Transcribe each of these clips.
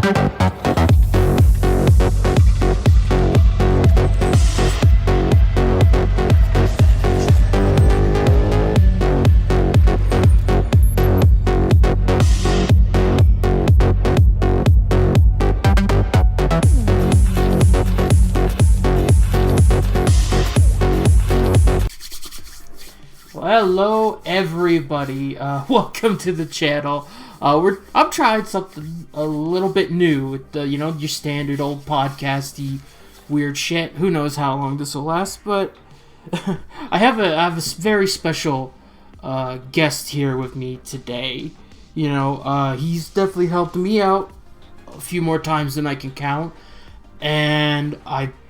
Hello, everybody. Welcome to the channel. I'm trying something a little bit new with the, your standard old podcasty weird shit. Who knows how long this will last, but I have a very special guest here with me today. He's definitely helped me out a few more times than I can count, and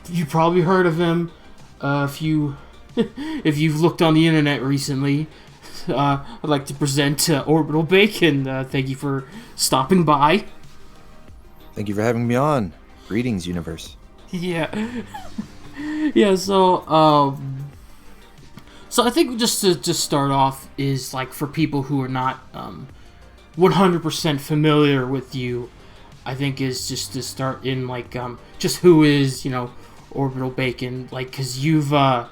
you probably heard of him if you've looked on the internet recently. I'd like to present Orbital Bacon. Thank you for stopping by. Thank you for having me on. Greetings, universe. Yeah. Yeah, so I think just to start off is, like, for people who are not 100% familiar with you, I think is just to start in, like, just who is, Orbital Bacon, like, because you've got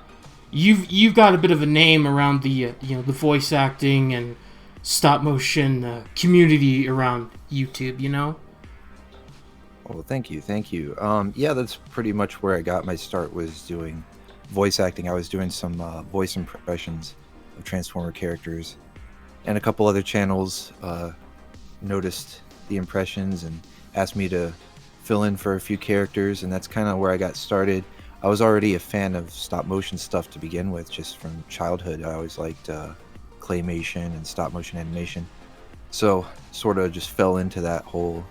a bit of a name around the the voice acting and stop motion community around YouTube. Oh, thank you. Yeah, that's pretty much where I got my start, was doing voice acting. I was doing some voice impressions of Transformer characters, and a couple other channels noticed the impressions and asked me to fill in for a few characters, and that's kind of where I got started. I was already a fan of stop motion stuff to begin with, just from childhood. I always liked claymation and stop motion animation, so sort of just fell into that whole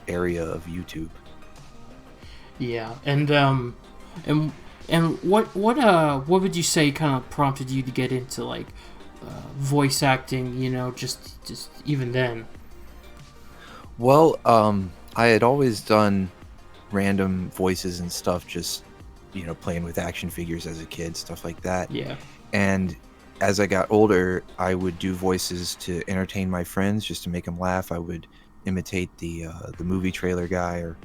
area of YouTube. Yeah, and what would you say kind of prompted you to get into, like, voice acting? Just even then. Well, I had always done random voices and stuff, just playing with action figures as a kid, stuff like that. Yeah. And as I got older, I would do voices to entertain my friends, just to make them laugh. I would imitate the movie trailer guy, or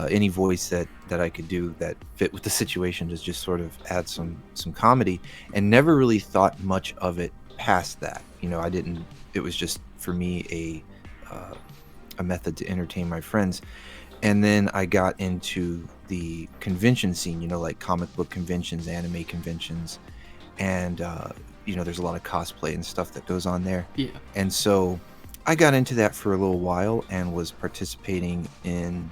any voice that I could do that fit with the situation, to just sort of add some comedy, and never really thought much of it past that. I didn't. It was just, for me, a method to entertain my friends. And then I got into the convention scene, like comic book conventions, anime conventions, and there's a lot of cosplay and stuff that goes on there. Yeah. And so I got into that for a little while and was participating in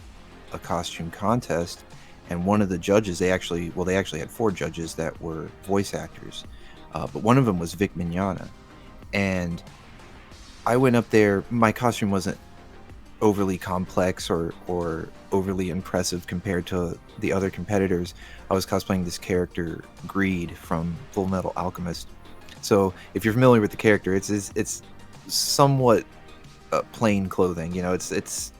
a costume contest. And one of the judges, they actually had 4 judges that were voice actors, but one of them was Vic Mignogna. And I went up there. My costume wasn't overly complex or overly impressive compared to the other competitors. I was cosplaying this character, Greed, from Full Metal Alchemist. So if you're familiar with the character, it's somewhat plain clothing. It's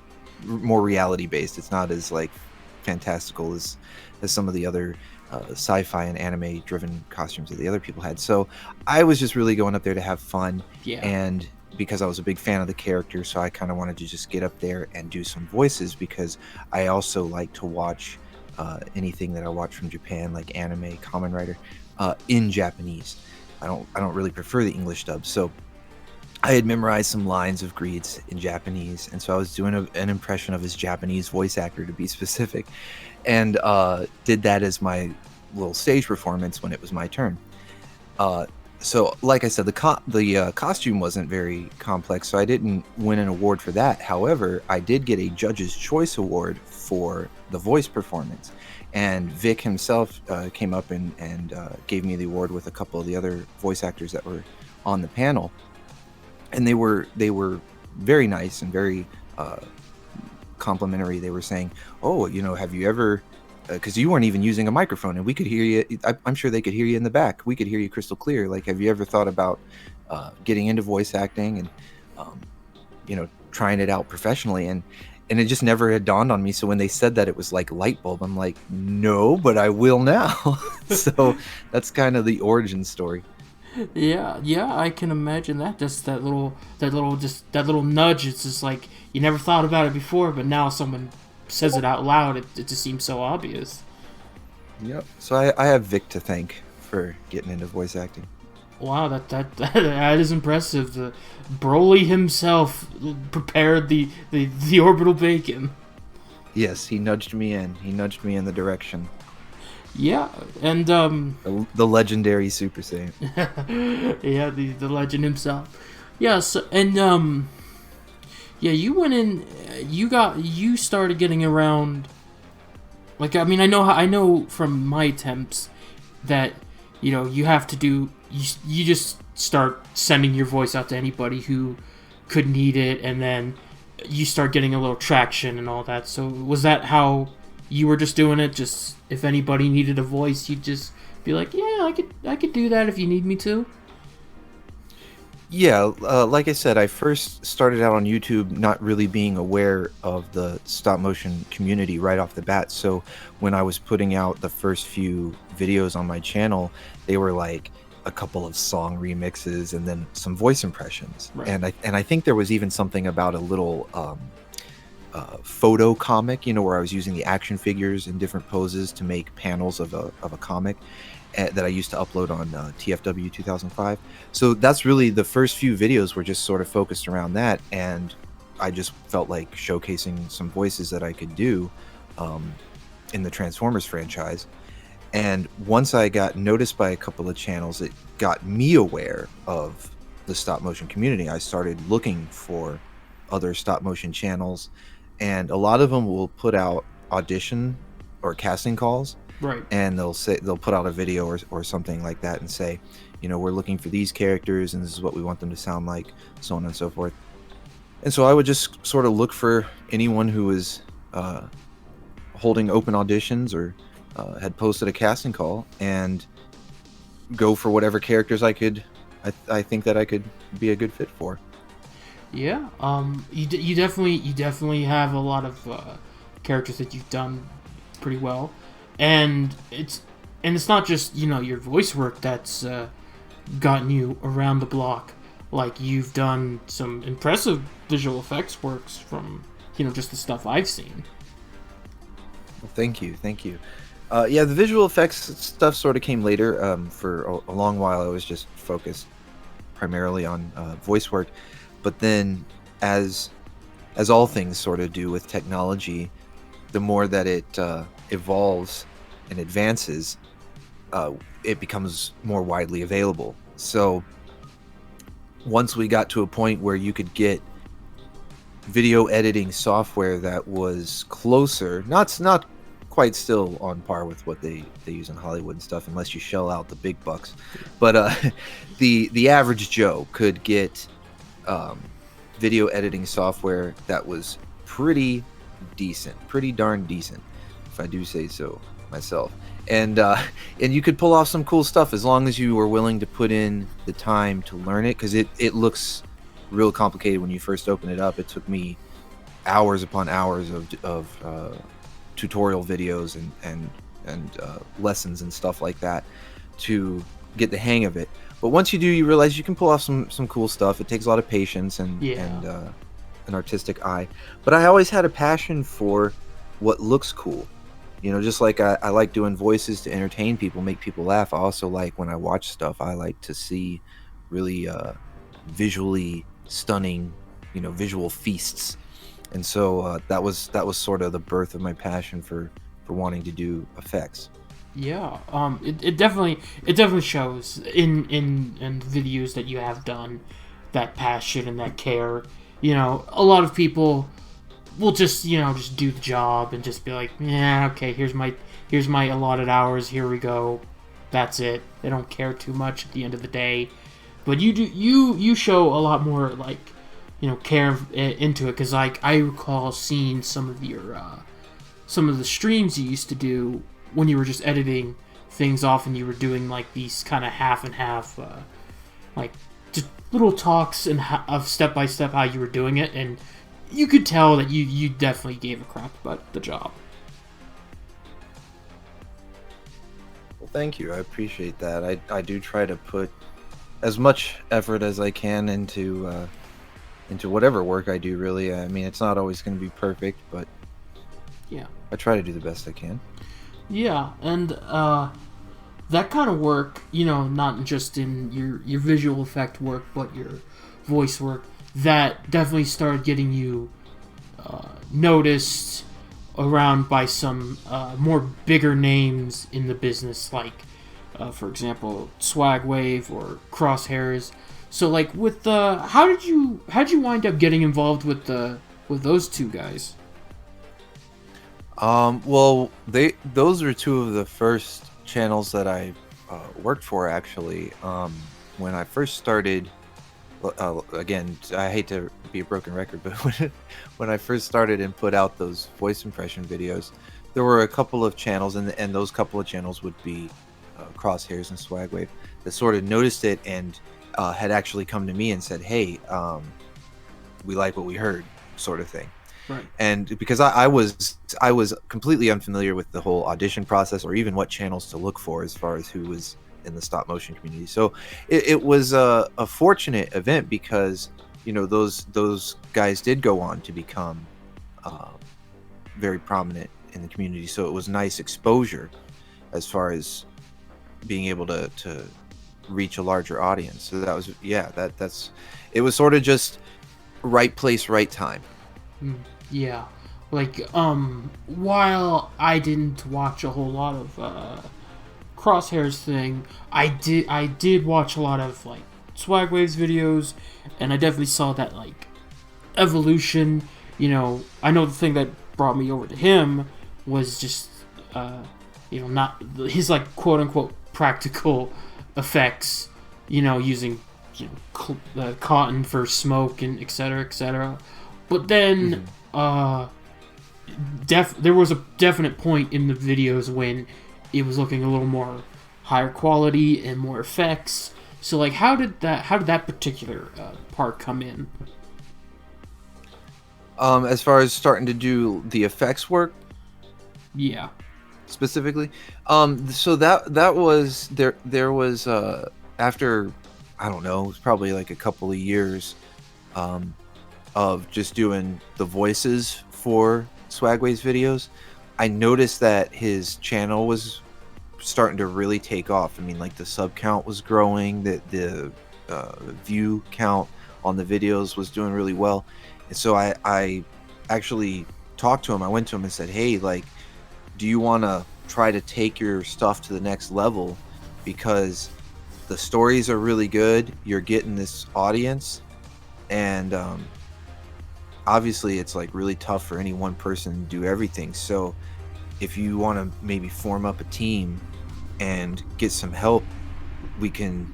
more reality based. It's not as, like, fantastical as some of the other sci-fi and anime driven costumes that the other people had. So I was just really going up there to have fun. Yeah. And because I was a big fan of the character, so I kind of wanted to just get up there and do some voices, because I also like to watch anything that I watch from Japan, like anime, Kamen Rider, in Japanese. I don't really prefer the English dub, so I had memorized some lines of Greed's in Japanese, and so I was doing an impression of his Japanese voice actor, to be specific, and did that as my little stage performance when it was my turn. So, like I said, the costume wasn't very complex, so I didn't win an award for that. However, I did get a Judge's Choice Award for the voice performance. And Vic himself came up and gave me the award with a couple of the other voice actors that were on the panel. And they were very nice and very complimentary. They were saying, "Oh, have you ever..." Because you weren't even using a microphone, and we could hear you. I'm sure they could hear you in the back. We could hear you crystal clear. Like, have you ever thought about getting into voice acting and trying it out professionally? And it just never had dawned on me. So when they said that it was like light bulb, I'm like, no, but I will now. So that's kind of the origin story. Yeah, I can imagine that. Just that little nudge. It's just like you never thought about it before, but now someone says it out loud. It just seems so obvious. Yep. So I have Vic to thank for getting into voice acting. Wow, that is impressive. Broly himself prepared the orbital bacon. Yes, he nudged me in. He nudged me in the direction. Yeah, and The legendary Super Saiyan. yeah, the legend himself. Yes, and yeah, you went in. You started getting around. Like, I mean, I know from my attempts that you have to do. You just start sending your voice out to anybody who could need it, and then you start getting a little traction and all that. So was that how you were just doing it? Just if anybody needed a voice, you'd just be like, yeah, I could do that if you need me to. Yeah, like I said, I first started out on YouTube not really being aware of the stop motion community right off the bat. So when I was putting out the first few videos on my channel, they were like a couple of song remixes and then some voice impressions. Right. And I think there was even something about a little photo comic, where I was using the action figures in different poses to make panels of a comic that I used to upload on TFW 2005. So that's really the first few videos were just sort of focused around that, and I just felt like showcasing some voices that I could do in the Transformers franchise. And once I got noticed by a couple of channels, it got me aware of the stop motion community. I started looking for other stop motion channels, and a lot of them will put out audition or casting calls. Right. And they'll put out a video or something like that and say, we're looking for these characters and this is what we want them to sound like, so on and so forth. And so I would just sort of look for anyone who was holding open auditions or had posted a casting call and go for whatever characters I think that I could be a good fit for. Yeah. You definitely have a lot of characters that you've done pretty well. And it's not just your voice work that's gotten you around the block. Like, you've done some impressive visual effects works from just the stuff I've seen. Well, thank you. Yeah, the visual effects stuff sort of came later. For a long while, I was just focused primarily on voice work, but then as all things sort of do with technology, the more that it evolves and advances, it becomes more widely available. So once we got to a point where you could get video editing software that was closer, not quite still on par with what they use in Hollywood and stuff, unless you shell out the big bucks, but the average Joe could get video editing software that was pretty darn decent, if I do say so myself. And you could pull off some cool stuff as long as you were willing to put in the time to learn it, because it looks real complicated when you first open it up. It took me hours upon hours of tutorial videos and lessons and stuff like that to get the hang of it. But once you do, you realize you can pull off some cool stuff. It takes a lot of patience and an artistic eye. But I always had a passion for what looks cool. Just like I like doing voices to entertain people, make people laugh. I also like, when I watch stuff, I like to see really visually stunning, visual feasts. And so that was sort of the birth of my passion for wanting to do effects. Yeah, it definitely shows in videos that you have done, that passion and that care. A lot of people will just do the job and just be like, yeah, okay, here's my allotted hours, here we go, that's it. They don't care too much at the end of the day. But you show a lot more, like, care into it, because like I recall seeing some of the streams you used to do when you were just editing things off, and you were doing like these kind of half and half, like just little talks and of step by step how you were doing it, and you could tell that you definitely gave a crap about the job. Well, thank you. I appreciate that. I do try to put as much effort as I can into whatever work I do. Really, I mean, it's not always going to be perfect, but Yeah. I try to do the best I can. Yeah, and that kind of work, not just in your visual effect work, but your voice work, that definitely started getting you noticed around by some more bigger names in the business, like, for example, Swagwave or Crosshairs. So, like, with the how'd you wind up getting involved with those two guys? Well, those are two of the first channels that I worked for actually. When I first started, again, I hate to be a broken record, but when I first started and put out those voice impression videos, there were a couple of channels, and those couple of channels would be Crosshairs and Swagwave, that sort of noticed it and had actually come to me and said, "Hey, we like what we heard," sort of thing. Right. And because I was completely unfamiliar with the whole audition process or even what channels to look for as far as who was in the stop motion community, so it was a fortunate event because those guys did go on to become uh, very prominent in the community. So it was nice exposure as far as being able to reach a larger audience. So that was, yeah, that's it was sort of just right place, right time. Yeah, like while I didn't watch a whole lot of Crosshairs thing, I did watch a lot of like Swagwave's videos, and I definitely saw that like evolution. I know the thing that brought me over to him was just not his like quote unquote practical effects. Using cotton for smoke and etc. etc. But then there was a definite point in the videos when it was looking a little more higher quality and more effects. So like how did that particular part come in? As far as starting to do the effects work Yeah. specifically, so that was there was after, I don't know, it was probably like a couple of years of just doing the voices for Swagways videos. I noticed that his channel was starting to really take off. I mean, like the sub count was growing, the view count on the videos was doing really well, and so I actually talked to him. I went to him and said, "Hey, like, do you want to try to take your stuff to the next level? Because the stories are really good. You're getting this audience, and obviously it's like really tough for any one person to do everything. So if you want to maybe form up a team and get some help, we can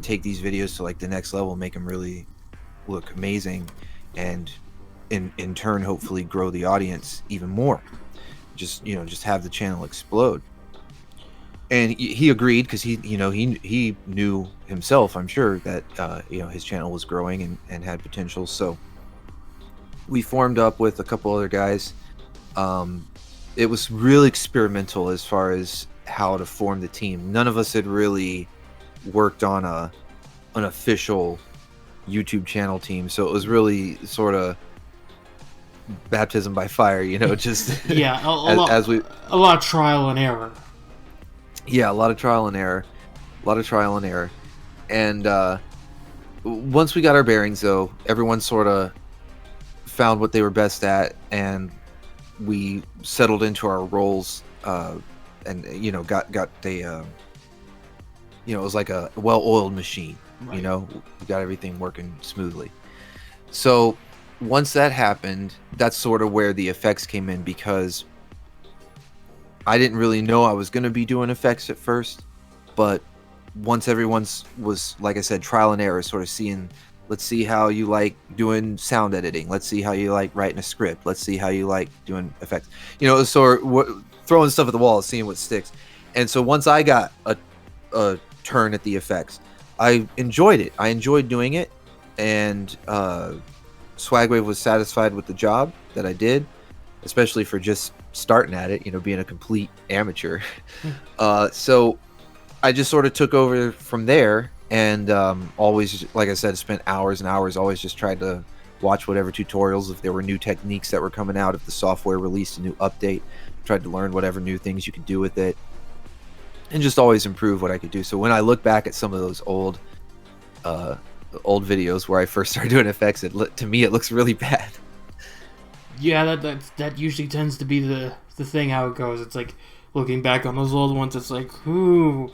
take these videos to like the next level, make them really look amazing, and in turn hopefully grow the audience even more. Just have the channel explode." And he agreed because he knew himself, I'm sure, that his channel was growing and had potential. So we formed up with a couple other guys. It was really experimental as far as how to form the team. None of us had really worked on an official YouTube channel team, so it was really sort of baptism by fire, just Yeah, a lot of trial and error. Yeah, a lot of trial and error. And once we got our bearings, though, everyone sort of found what they were best at, and we settled into our roles, and got a it was like a well-oiled machine. Right. We got everything working smoothly. So once that happened, that's sort of where the effects came in, because I didn't really know I was going to be doing effects at first, but once everyone's was, like I said, trial and error, sort of seeing, let's see how you like doing sound editing. Let's see how you like writing a script. Let's see how you like doing effects. Throwing stuff at the wall, seeing what sticks. And so once I got a turn at the effects, I enjoyed it. I enjoyed doing it, and Swagwave was satisfied with the job that I did, especially for just starting at it, being a complete amateur. So I just sort of took over from there, and always, like I said, spent hours and hours. Always just tried to watch whatever tutorials, if there were new techniques that were coming out, if the software released a new update, tried to learn whatever new things you could do with it, and just always improve what I could do. So when I look back at some of those old videos where I first started doing effects, to me it looks really bad. Yeah, that usually tends to be the thing, how it goes. It's like, looking back on those old ones, it's like, ooh,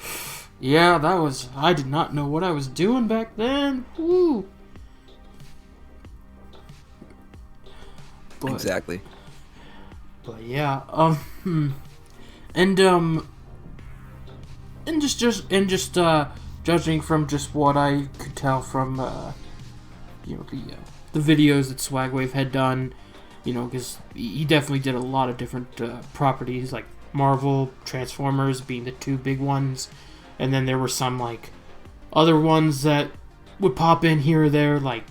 yeah, I did not know what I was doing back then. Ooh. But, Exactly. But yeah, and just judging from just what I could tell from the videos that Swagwave had done, because he definitely did a lot of different properties, like Marvel, Transformers being the two big ones, and then there were some like other ones that would pop in here or there, like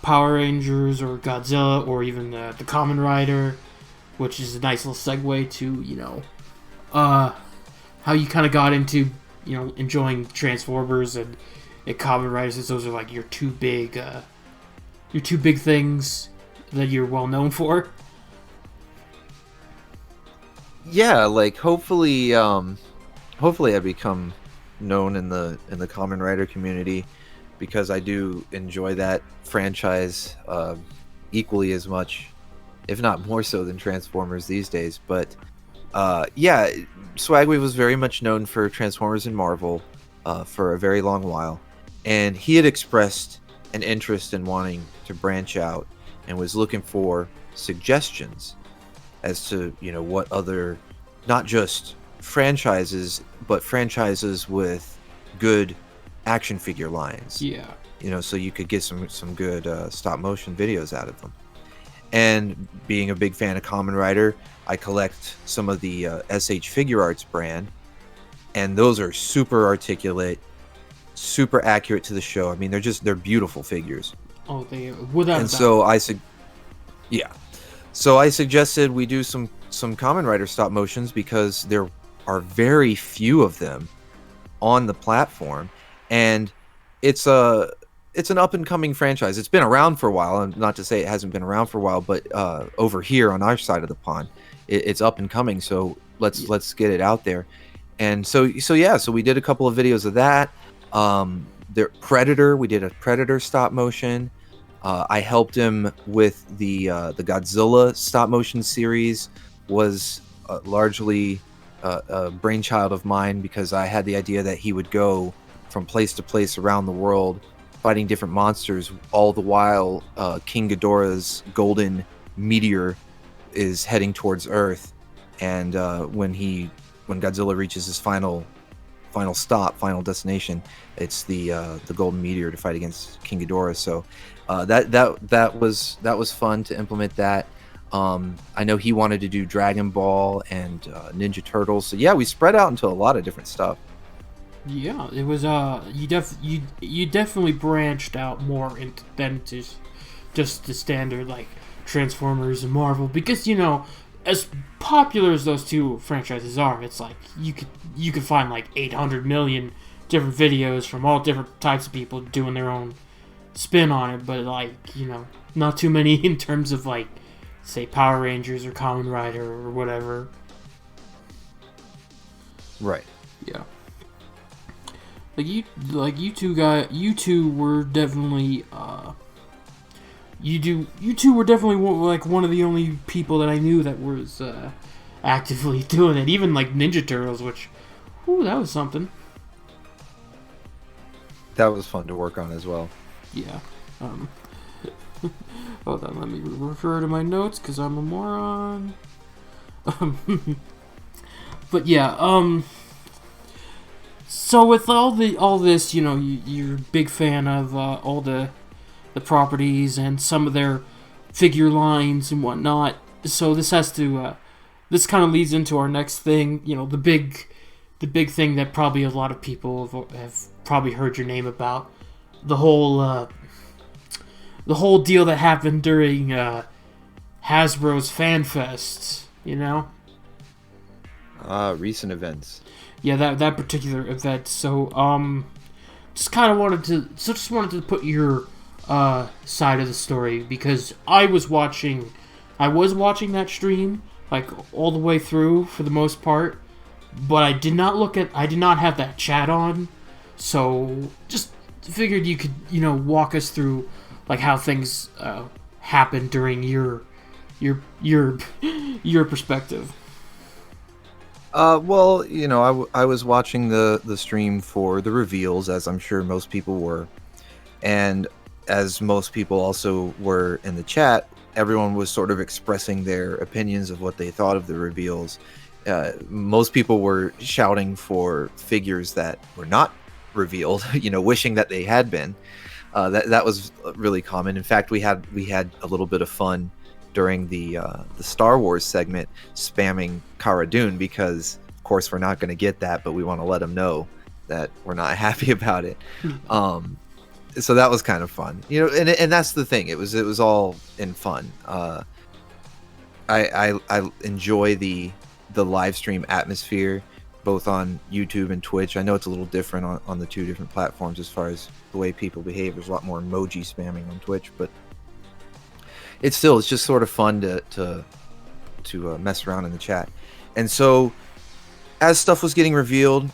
Power Rangers or Godzilla or even the Kamen Rider, which is a nice little segue to how you kind of got into enjoying Transformers and Kamen Riders, since those are like your two big things that you're well known for. Yeah, like hopefully I become known in the Kamen Rider community, because I do enjoy that franchise equally as much, if not more so, than Transformers these days. But yeah, Swagwave was very much known for Transformers and Marvel for a very long while, and he had expressed an interest in wanting to branch out and was looking for suggestions as to what other, not just franchises, but franchises with good action figure lines. Yeah. So you could get some good stop motion videos out of them. And being a big fan of Kamen Rider, I collect some of the SH Figure Arts brand, and those are super articulate, super accurate to the show. I mean, they're beautiful figures. Oh, they without. And so so I suggested we do some Kamen Rider stop motions, because there are very few of them on the platform, and it's an up and coming franchise. It's been around for a while, and not to say it hasn't been around for a while, but over here on our side of the pond, it's up and coming. So let's get it out there. And so we did a couple of videos of that. We did a Predator stop motion. I helped him with the Godzilla stop motion series. Was largely a brainchild of mine, because I had the idea that he would go from place to place around the world, fighting different monsters, all the while King Ghidorah's golden meteor is heading towards Earth, and when Godzilla reaches his final destination, it's the golden meteor to fight against King Ghidorah. So that was fun to implement that. I know he wanted to do Dragon Ball and Ninja Turtles. So yeah, we spread out into a lot of different stuff. Yeah, it was you definitely branched out more than just the standard like Transformers and Marvel, because as popular as those two franchises are, it's like you could find like 800 million different videos from all different types of people doing their own spin on it, but like not too many in terms of like, say, Power Rangers or Kamen Rider or whatever. Right. Yeah. You two were definitely you two were definitely like one of the only people that I knew that was actively doing it. Even like Ninja Turtles, which, that was something. That was fun to work on as well. Yeah. Hold on, let me refer to my notes because I'm a moron. But yeah, so with all this, you're a big fan of all the properties and some of their figure lines and whatnot. So this this kind of leads into our next thing. The big thing that probably a lot of people have probably heard your name about. The whole deal that happened during Hasbro's Fan Fest. Recent events. Yeah, that particular event. So, just wanted to put your side of the story, because I was watching that stream like all the way through for the most part, but I did not have that chat on, so just figured you could walk us through like how things happened during your perspective. Well, I was watching the stream for the reveals, as I'm sure most people were, and as most people also were in the chat, everyone was sort of expressing their opinions of what they thought of the reveals. Most people were shouting for figures that were not revealed, wishing that they had been. That was really common. In fact, we had a little bit of fun during the Star Wars segment, spamming Cara Dune, because of course we're not going to get that, but we want to let them know that we're not happy about it. So that was kind of fun, and that's the thing. It was all in fun. I enjoy the live stream atmosphere, both on YouTube and Twitch. I know it's a little different on the two different platforms as far as the way people behave. There's a lot more emoji spamming on Twitch, but it's just sort of fun to mess around in the chat. And so as stuff was getting revealed,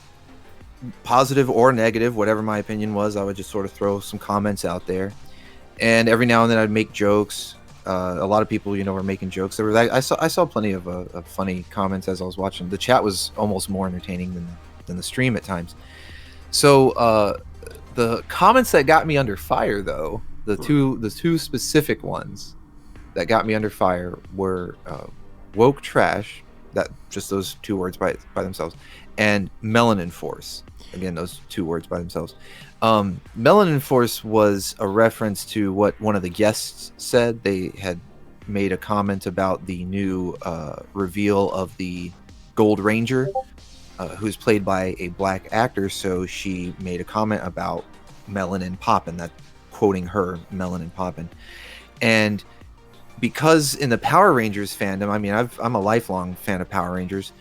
positive or negative, whatever my opinion was, I would just sort of throw some comments out there, and every now and then I'd make jokes. A lot of people, were making jokes. I saw plenty of funny comments as I was watching. The chat was almost more entertaining than the stream at times. So the comments that got me under fire, though, the two specific ones that got me under fire were woke trash, that just those two words by themselves, and Melanin Force. Again, those two words by themselves. Melanin Force was a reference to what one of the guests said. They had made a comment about the new reveal of the Gold Ranger, who's played by a black actor. So she made a comment about melanin poppin', that quoting her, melanin poppin'. And because in the Power Rangers fandom, I mean, I'm a lifelong fan of Power Rangers.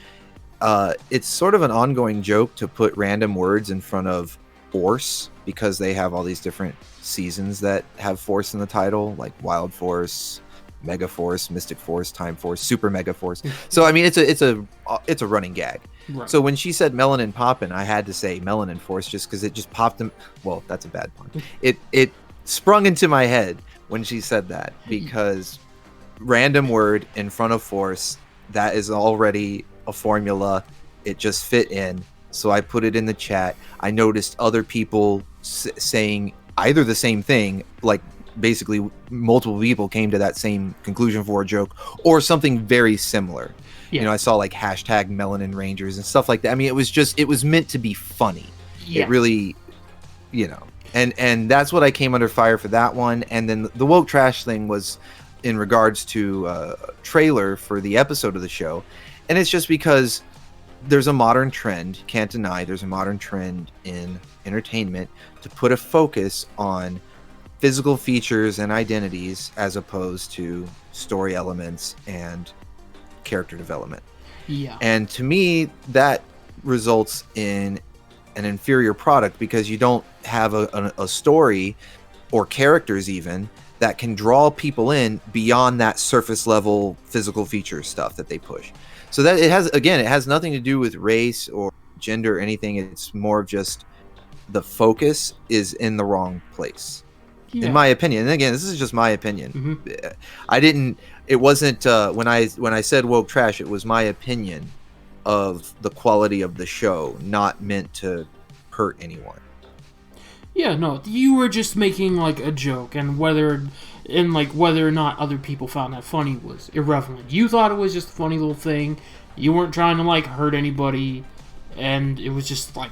It's sort of an ongoing joke to put random words in front of Force, because they have all these different seasons that have Force in the title, like Wild Force, Mega Force, Mystic Force, Time Force, Super Mega Force. So I mean, it's a running gag. Right. So when she said Melanin Poppin', I had to say Melanin Force, just because it just popped them. Well, that's a bad pun. It sprung into my head when she said that, because random word in front of Force, that is already a formula. It just fit in, so I put it in the chat. I noticed other people saying either the same thing, like basically multiple people came to that same conclusion for a joke, or something very similar. Yeah. I saw like hashtag Melanin Rangers and stuff like that. I mean, it was meant to be funny. Yeah. It really, and that's what I came under fire for that one. And then the woke trash thing was in regards to a trailer for the episode of the show. And it's just because there's a modern trend, can't deny there's a modern trend in entertainment to put a focus on physical features and identities as opposed to story elements and character development. Yeah. And to me, that results in an inferior product, because you don't have a story or characters even that can draw people in beyond that surface level physical feature stuff that they push. So that it has nothing to do with race or gender or anything. It's more of just the focus is in the wrong place, in my opinion. And again, this is just my opinion. Mm-hmm. It wasn't when I said woke trash, it was my opinion of the quality of the show, not meant to hurt anyone. Yeah, no, you were just making like a joke, and whether or not other people found that funny was irrelevant. You thought it was just a funny little thing. You weren't trying to like hurt anybody, and it was just like,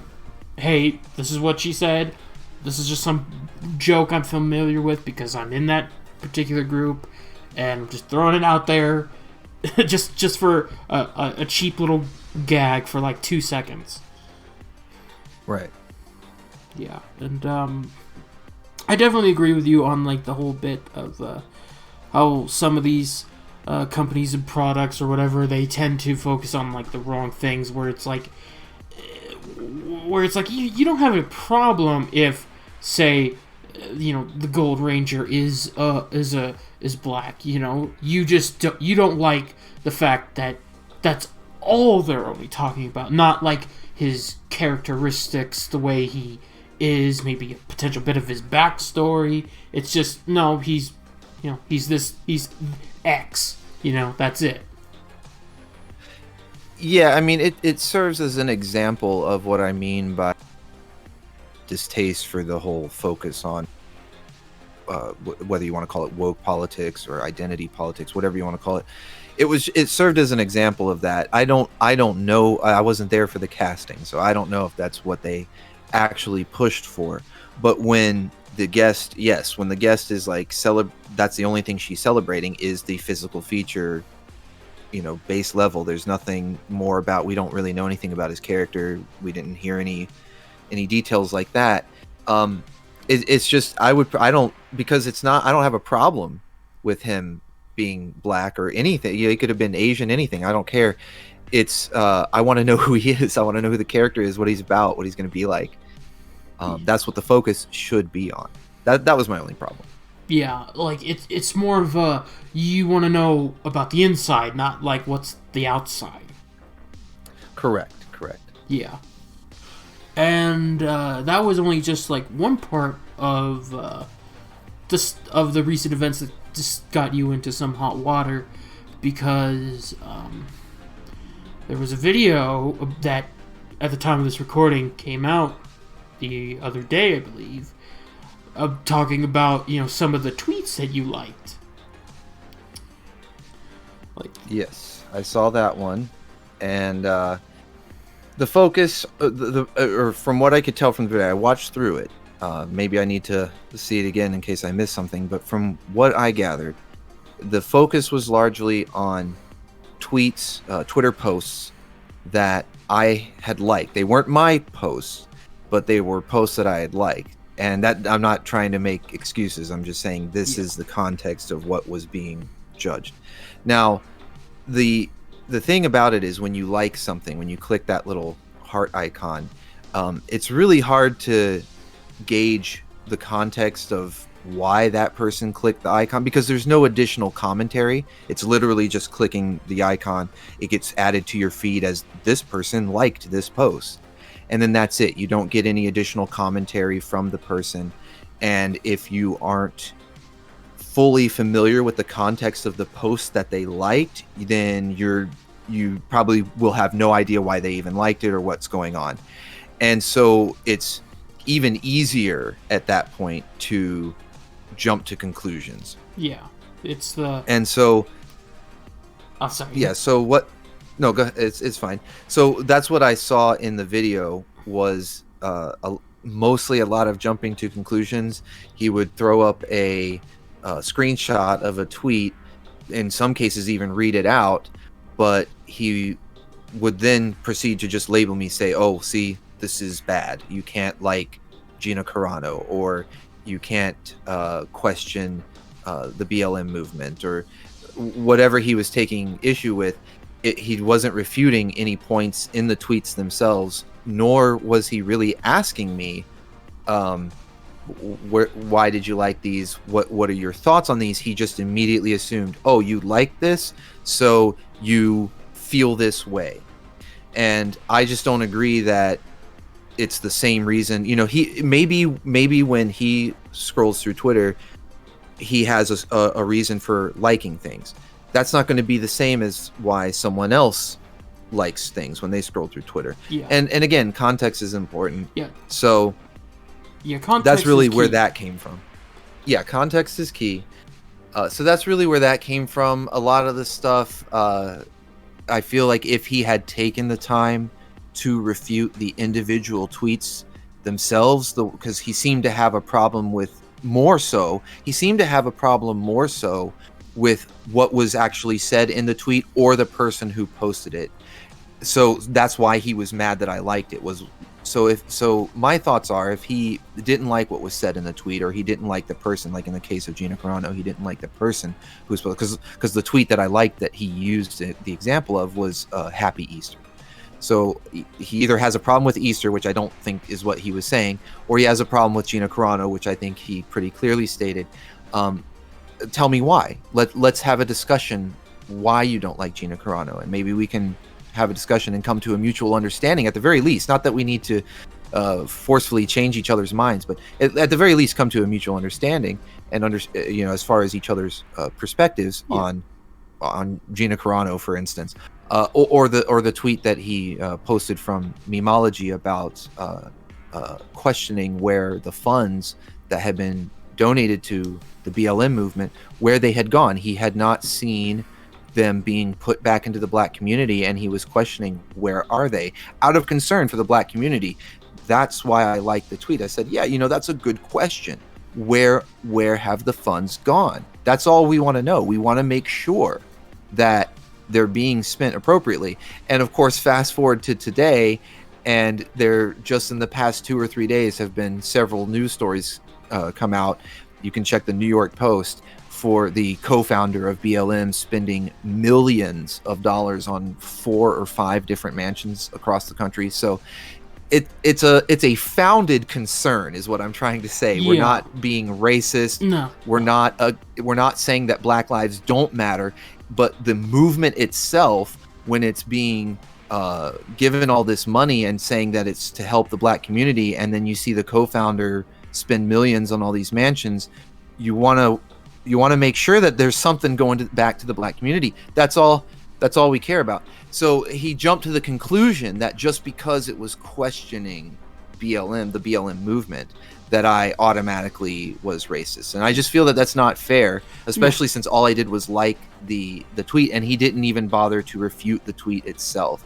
hey, this is what she said. This is just some joke I'm familiar with because I'm in that particular group, and I'm just throwing it out there, just for a cheap little gag for like 2 seconds. Right. Yeah, and I definitely agree with you on like the whole bit of how some of these companies and products or whatever, they tend to focus on like the wrong things, where it's like where it's like you don't have a problem if, say, the Gold Ranger is black. You don't like the fact that that's all they're only talking about, not like his characteristics, the way he is, maybe a potential bit of his backstory. It's just, no, he's he's X. That's it. Yeah, I mean, it serves as an example of what I mean by distaste for the whole focus on whether you want to call it woke politics or identity politics, whatever you want to call it. It served as an example of that. I don't know. I wasn't there for the casting, so I don't know if that's what they actually pushed for. But when the guest is like that's the only thing she's celebrating is the physical feature, base level. There's nothing more about. We don't really know anything about his character. We didn't hear any details like that. It's just I don't have a problem with him being black or anything. He could have been Asian, anything. I don't care. It's I want to know who he is. I want to know who the character is, what he's about, what he's going to be like. That's what the focus should be on. That was my only problem. Yeah, like it's more of you want to know about the inside, not like what's the outside. Correct. Yeah. And that was only just like one part of the recent events that just got you into some hot water, because there was a video that at the time of this recording came out the other day, I believe, of talking about some of the tweets that you liked. Yes, I saw that one, and the focus, or from what I could tell from the video, I watched through it. Maybe I need to see it again in case I missed something. But from what I gathered, the focus was largely on tweets, Twitter posts that I had liked. They weren't my posts, but they were posts that I had liked. And that, I'm not trying to make excuses. I'm just saying this is the context of what was being judged. Now, the thing about it is when you like something, when you click that little heart icon, it's really hard to gauge the context of why that person clicked the icon, because there's no additional commentary. It's literally just clicking the icon. It gets added to your feed as this person liked this post. And then that's it. You don't get any additional commentary from the person. And if you aren't fully familiar with the context of the post that they liked, then you probably will have no idea why they even liked it or what's going on. And so it's even easier at that point to jump to conclusions. Yeah. And so oh, sorry. Yeah, so what no, go ahead. It's fine. So that's what I saw in the video was mostly a lot of jumping to conclusions. He would throw up a screenshot of a tweet, in some cases even read it out, but he would then proceed to just label me, say, oh, see, this is bad. You can't like Gina Carano, or you can't question the BLM movement, or whatever he was taking issue with. He wasn't refuting any points in the tweets themselves, nor was he really asking me, why did you like these? What are your thoughts on these? He just immediately assumed, oh, you like this, so you feel this way. And I just don't agree that it's the same reason. He maybe when he scrolls through Twitter, he has a reason for liking things. That's not going to be the same as why someone else likes things when they scroll through Twitter. Yeah. And again, context is important. Yeah. So yeah, context that's really is key. where that came from. Yeah, context is key. So that's really where that came from. A lot of the stuff, I feel like if he had taken the time to refute the individual tweets themselves, because he seemed to have a problem more so with what was actually said in the tweet or the person who posted it. So that's why he was mad that I liked it. So my thoughts are, if he didn't like what was said in the tweet, or he didn't like the person, like in the case of Gina Carano, he didn't like the person who's, because the tweet that I liked that he used the example of was Happy Easter. So he either has a problem with Easter, which I don't think is what he was saying, or he has a problem with Gina Carano, which I think he pretty clearly stated. Tell me why. Let's have a discussion why you don't like Gina Carano, and maybe we can have a discussion and come to a mutual understanding at the very least. Not that we need to forcefully change each other's minds, but at the very least come to a mutual understanding and as far as each other's perspectives on Gina Carano, for instance, or the tweet that he posted from Memology about questioning where the funds that had been donated to the BLM movement, where they had gone. He had not seen them being put back into the black community, and he was questioning, where are they, out of concern for the black community. That's why I liked the tweet. I said, yeah, that's a good question. Where have the funds gone? That's all we want to know. We want to make sure that they're being spent appropriately. And of course, fast forward to today, and there just in the past 2 or 3 days have been several news stories come out. You can check the New York Post for the co-founder of BLM spending millions of dollars on 4 or 5 different mansions across the country. So it's a founded concern, is what I'm trying to say. Yeah. We're not being racist. No. We're not saying that Black lives don't matter, but the movement itself, when it's being given all this money and saying that it's to help the black community, and then you see the co-founder spend millions on all these mansions, you want to make sure that there's something going back to the black community. That's all we care about. So he jumped to the conclusion that just because it was questioning BLM, the BLM movement, that I automatically was racist. And I just feel that that's not fair, especially since all I did was like the tweet, and he didn't even bother to refute the tweet itself.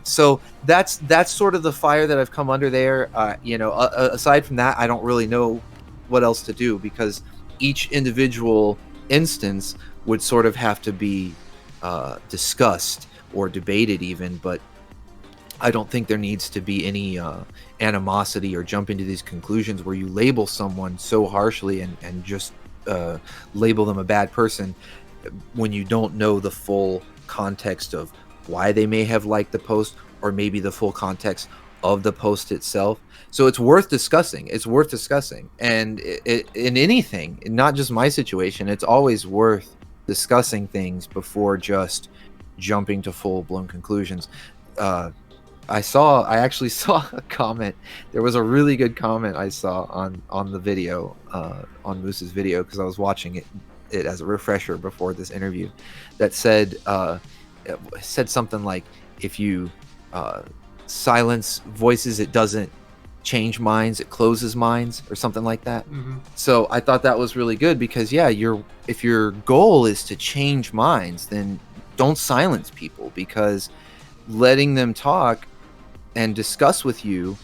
So that's sort of the fire that I've come under there. Aside from that, I don't really know what else to do, because each individual instance would sort of have to be discussed or debated even, but I don't think there needs to be any animosity or jump into these conclusions where you label someone so harshly and just label them a bad person when you don't know the full context of why they may have liked the post, or maybe the full context of the post itself. So it's worth discussing. And in anything, not just my situation, it's always worth discussing things before just jumping to full-blown conclusions. I actually saw a comment. There was a really good comment I saw on the video, on Moose's video, because I was watching it as a refresher before this interview, that said something like, if you silence voices, it doesn't change minds, it closes minds, or something like that. Mm-hmm. So I thought that was really good, because if your goal is to change minds, then don't silence people, because letting them talk and discuss with you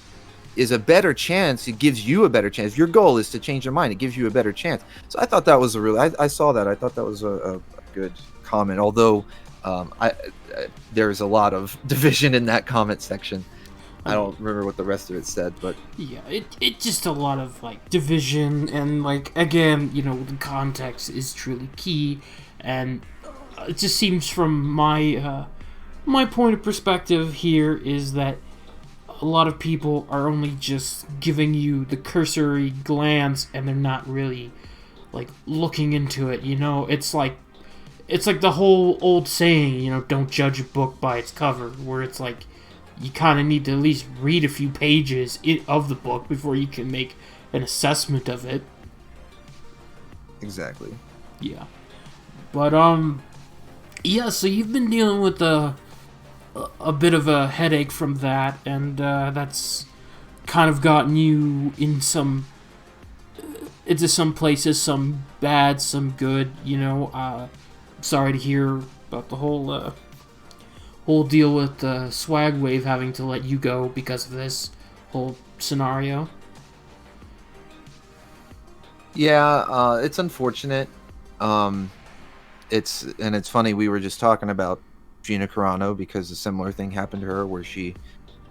is a better chance. It gives you a better chance. If your goal is to change their mind, it gives you a better chance. So I thought that was I saw that. I thought that was a good comment, although there's a lot of division in that comment section. I don't remember what the rest of it said, but yeah, it just a lot of division, and again, the context is truly key, and it just seems from my point of perspective here is that a lot of people are only just giving you the cursory glance, and they're not really looking into it. It's like the whole old saying, don't judge a book by its cover, where it's you kind of need to at least read a few pages of the book before you can make an assessment of it. Exactly. Yeah. But, so you've been dealing with a bit of a headache from that, and that's kind of gotten you into some places, some bad, some good, sorry to hear about the whole deal with the Swag Wave having to let you go because of this whole scenario. Yeah, it's unfortunate. It's funny, we were just talking about Gina Carano, because a similar thing happened to her, where she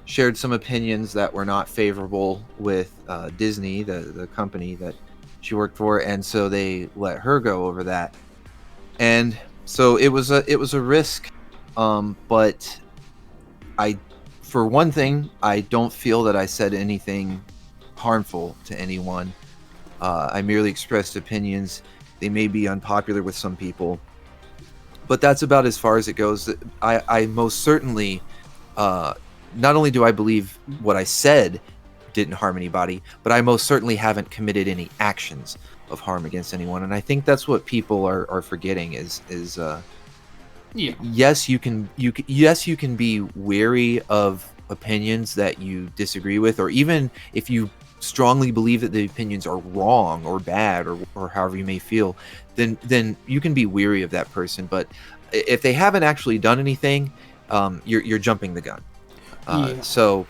shared some opinions that were not favorable with Disney, the company that she worked for, and so they let her go over that. And so it was a risk, but I for one thing, I don't feel that I said anything harmful to anyone. I merely expressed opinions. They may be unpopular with some people, but that's about as far as it goes. I most certainly, not only do I believe what I said didn't harm anybody, but I most certainly haven't committed any actions of harm against anyone. And I think that's what people are forgetting is Yeah. yes, you can be wary of opinions that you disagree with, or even if you strongly believe that the opinions are wrong or bad, or however you may feel, then you can be weary of that person. But if they haven't actually done anything, you're jumping the gun. Yeah. So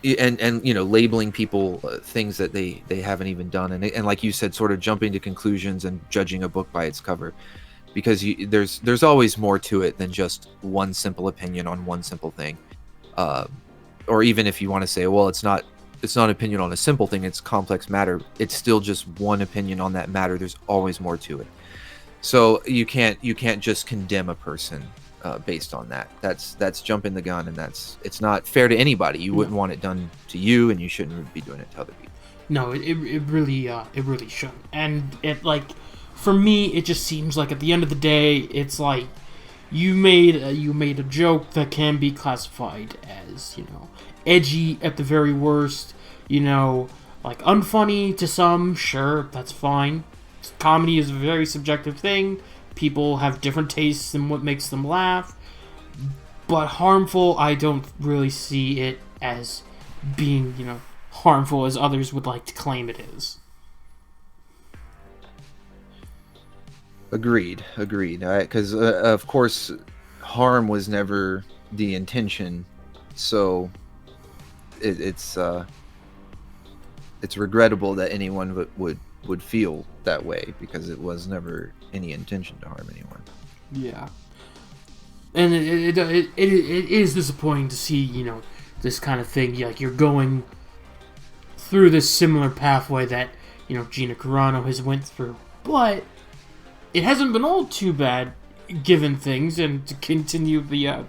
and labeling people things that they haven't even done, and like you said, sort of jumping to conclusions and judging a book by its cover, because there's always more to it than just one simple opinion on one simple thing. Or even if you want to say, well, it's not an opinion on a simple thing, it's complex matter, it's still just one opinion on that matter. There's always more to it. So you can't just condemn a person based on that. That's jumping the gun, and it's not fair to anybody. You wouldn't want it done to you, and you shouldn't be doing it to other people. No, it really shouldn't. And it, like, for me, it just seems like at the end of the day, it's like you made a joke that can be classified as, edgy at the very worst, like unfunny to some. Sure, that's fine. Comedy is a very subjective thing. People have different tastes in what makes them laugh. But harmful, I don't really see it as being, harmful as others would like to claim it is. Agreed. Because of course, harm was never the intention. So it's regrettable that anyone would feel that way, because it was never any intention to harm anyone. Yeah. And it is disappointing to see, this kind of thing. Like, you're going through this similar pathway that, Gina Carano has went through. But it hasn't been all too bad, given things, and to continue the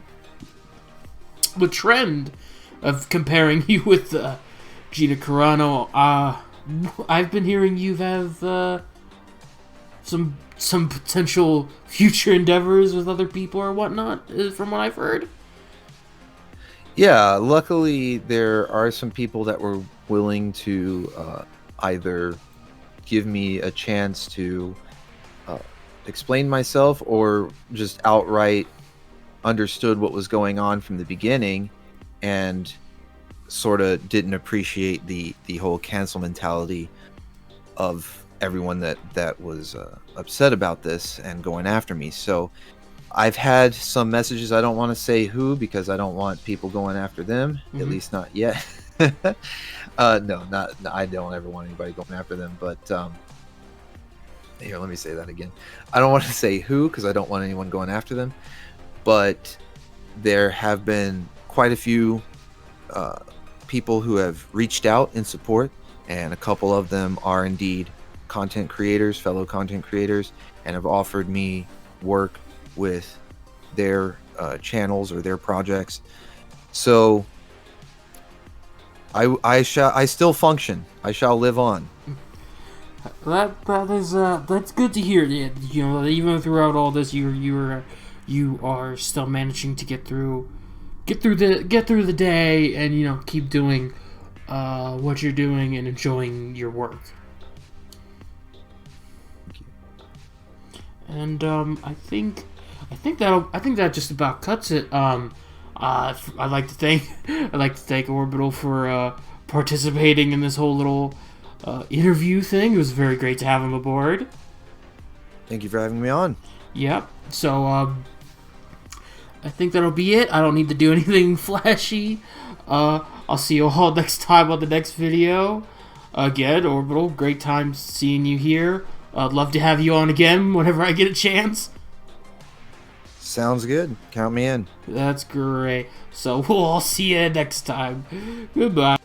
trend of comparing you with Gina Carano. I've been hearing you have some potential future endeavors with other people or whatnot, from what I've heard. Yeah, luckily there are some people that were willing to either give me a chance to explain myself, or just outright understood what was going on from the beginning and sort of didn't appreciate the whole cancel mentality of everyone that was upset about this and going after me. So I've had some messages. I don't want to say who, because I don't want people going after them. Mm-hmm. At least not yet. No, I don't ever want anybody going after them. But here, let me say that again. I don't want to say who, because I don't want anyone going after them. But there have been quite a few people who have reached out in support, and a couple of them are indeed fellow content creators, and have offered me work with their channels or their projects. So I still function. I shall live on. That's good to hear. That even throughout all this, you are still managing to get through the day, and keep doing what you're doing and enjoying your work. Thank you. And I think that just about cuts it. I'd like to thank Orbital for participating in this whole little interview thing. It was very great to have him aboard. Thank you for having me on. Yep. So I think that'll be it. I don't need to do anything flashy. I'll see you all next time on the next video. Again, Orbital, great time seeing you here. I'd love to have you on again whenever I get a chance. Sounds good. Count me in. That's great. So we'll all see you next time. Goodbye.